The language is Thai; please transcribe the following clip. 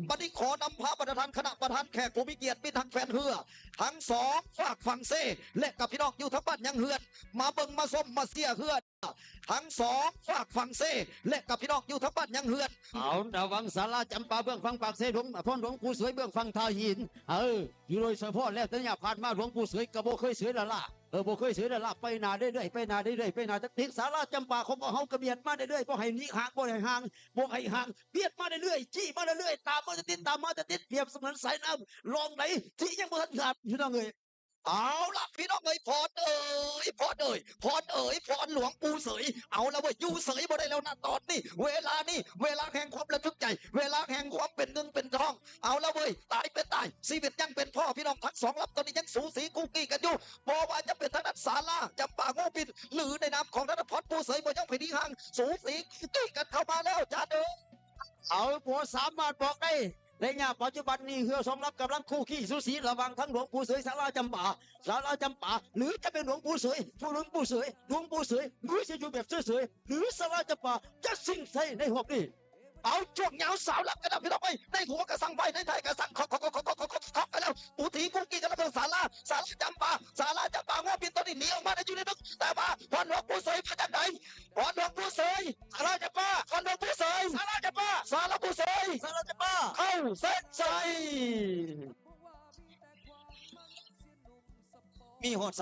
บัดนี้ขอนำพระประธานคณะประธานแขกผู้มีเกียรติมีทั้งแฟนเฮือทั้งสองฝากฝั่งเซและกับพี่น้องอยู่ทั้งบ้านยังเฮือนมาเบิ่งมาส้มมาเสียเฮือนทั้งสองฝากฝั่งเซและกับพี่น้องอยู่ทั้งบ้านยังเฮือนเอาดาวังสาราจำปาเบื้องฟังปากเสหลวงพ่อหลวงปู่สวยเบื้องฟังท่าหินอยู่โดยเฉพาะแล้วแต่เนี่ยผ่านมาหลวงปู่สวยก็บ่เคยสวยละล่ะบ่เคยสวยละล่ะไปนาเรื่อยๆไปนาเรื่อยๆไปนาติกสาราจำปาของเฮากระเบียดมาเรื่อยๆบ่ให้หนีห่างบ่ให้ห่างบ่ให้ห่างเบียดมาเรื่อยๆจี้มาเรื่อยๆตามมาติดตามมาติดเปรียบเสมือนสายน้ำลองไหนที่ยังบ่ทันขาดพี่น้องเอ้ยเอาล่ะพี่น้องเอ้ยพรเอ้ยพรเอ้ยพรเอ้ยพรหลวงปู่เสยเอาแล้วเว้ยอยู่เสยบ่ได้แล้วนะตอนนี้เวลานี่เวลาแห่งความระทึกใจเวลาแห่งความเป็นเงินเป็นทองเอาแล้วเว้ยตายเป็นตายชีวิตยังเป็นพ่อพี่น้องทั้งสองลำตอนนี้ยังสูสีกุ๊กกี้กันอยู่บ่ว่าจะเป็นทางด้านศาลาจำปาโง่ปินหรือในนามของท่านพรปู่เสยบ่ยังไปดีห่างสูสีกุ๊กกี้กันเข้ามาแล้วจ้าเด้อเอาบ่สามารถบอกได้ในงานปัจจุบันนี้เฮือสมรับกำลังคู่ขี้สูสีระหว่างทั้งหลวงปู่เสยสาราจำปาหรือจะเป็นหลวงปู่เสยหลวงปู่เสยหรือจะอยู่แบบเสยหรือสาราจำปาจะสิ่งใส่ในหอบนี้เอาช่วงเหงาสาวหลับกันนะพี่น้องไปในหัวกระสังไปในไทยกระสังเคาะกันแล้วปูถีกุ๊กกี้กันแล้วเป็นศาลาจำปาง้อปินตอนนี้หนีออกมาได้อยู่ในนึกแต่ว่าพรหลวงปู่เสยพระจันทร์ไหนพรหลวงปู่เสยศาลาจำปาพรหลวงปู่เสยศาลาจำปาปู่เสยเข้าเส้นชัยมีหอด